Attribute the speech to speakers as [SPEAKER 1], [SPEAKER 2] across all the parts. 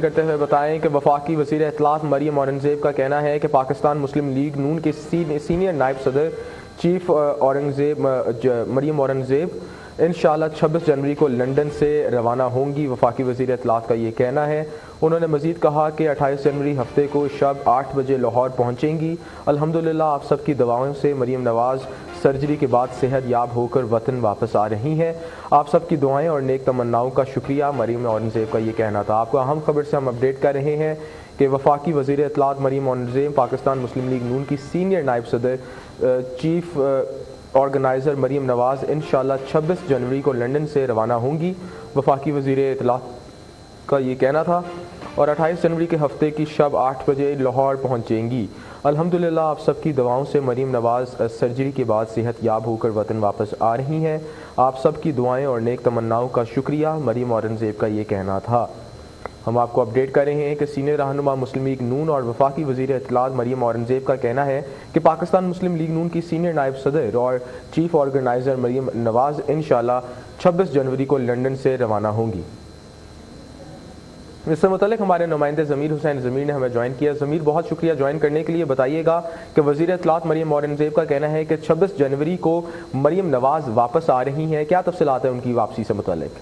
[SPEAKER 1] کرتے ہوئے بتائیں کہ وفاقی وزیر اطلاعات مریم اورنگزیب کا کہنا ہے کہ پاکستان مسلم لیگ نون کے سینئر نائب صدر چیف مریم اورنگزیب انشاءاللہ 26 جنوری کو لندن سے روانہ ہوں گی۔ وفاقی وزیر اطلاعات کا یہ کہنا ہے۔ انہوں نے مزید کہا کہ 28 جنوری ہفتے کو شب 8 بجے لاہور پہنچیں گی۔ الحمدللہ آپ سب کی دعاؤں سے مریم نواز سرجری کے بعد صحت یاب ہو کر وطن واپس آ رہی ہیں۔ آپ سب کی دعائیں اور نیک تمناؤں کا شکریہ، مریم اورنگزیب کا یہ کہنا تھا۔ آپ کو اہم خبر سے ہم اپڈیٹ کر رہے ہیں کہ وفاقی وزیر اطلاعات مریم اورنگزیب پاکستان مسلم لیگ نون کی سینئر نائب صدر چیف آرگنائزر مریم نواز انشاءاللہ 26 جنوری کو لندن سے روانہ ہوں گی۔ وفاقی وزیر اطلاعات کا یہ کہنا تھا اور 28 جنوری کے ہفتے کی شب 8 بجے لاہور پہنچیں گی۔ الحمدللہ آپ سب کی دعاؤں سے مریم نواز سرجری کے بعد صحت یاب ہو کر وطن واپس آ رہی ہیں۔ آپ سب کی دعائیں اور نیک تمناؤں کا شکریہ، مریم اورنگزیب کا یہ کہنا تھا۔ ہم آپ کو اپڈیٹ کر رہے ہیں کہ سینئر رہنما مسلم لیگ نون اور وفاقی وزیر اطلاعات مریم اورنگزیب کا کہنا ہے کہ پاکستان مسلم لیگ نون کی سینئر نائب صدر اور چیف آرگنائزر مریم نواز انشاءاللہ 26 جنوری کو لندن سے روانہ ہوں گی۔ اس سے متعلق ہمارے نمائندے ضمیر حسین ضمیر نے ہمیں جوائن کیا۔ ضمیر، بہت شکریہ جوائن کرنے کے لیے۔ بتائیے گا کہ وزیر اطلاعات مریم اورنگزیب کا کہنا ہے کہ 26 جنوری کو مریم نواز واپس آ رہی ہیں، کیا تفصیلات ہیں ان کی واپسی سے متعلق؟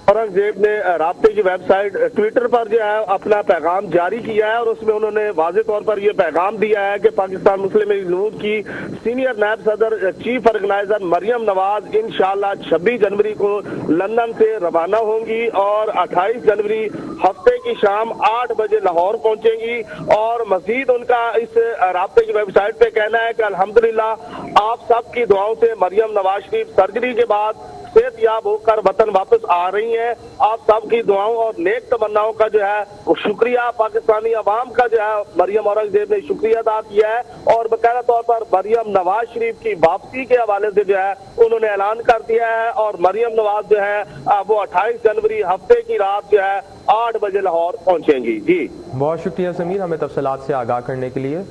[SPEAKER 2] اورنگزیب نے رابطے کی ویب سائٹ ٹویٹر پر جو ہے اپنا پیغام جاری کیا ہے اور اس میں انہوں نے واضح طور پر یہ پیغام دیا ہے کہ پاکستان مسلم لیگ نون کی سینئر نائب صدر چیف آرگنائزر مریم نواز انشاءاللہ 26 جنوری کو لندن سے روانہ ہوں گی اور 28 جنوری ہفتے کی شام 8 بجے لاہور پہنچیں گی۔ اور مزید ان کا اس رابطے کی ویب سائٹ پہ کہنا ہے کہ الحمدللہ آپ سب کی دعاؤں سے مریم نواز شریف سرجری کے بعد صحت یاب ہو کر وطن واپس آ رہی ہیں۔ آپ سب کی دعاؤں اور نیک تمناؤں کا جو ہے وہ شکریہ، پاکستانی عوام کا جو ہے مریم اورنگزیب نے شکریہ ادا کیا ہے اور باقاعدہ طور پر مریم نواز شریف کی واپسی کے حوالے سے جو ہے انہوں نے اعلان کر دیا ہے اور مریم نواز جو ہے وہ 28 جنوری ہفتے کی رات جو ہے 8 بجے لاہور پہنچیں گی۔ جی
[SPEAKER 1] بہت شکریہ ضمیر، ہمیں تفصیلات سے آگاہ کرنے کے لیے۔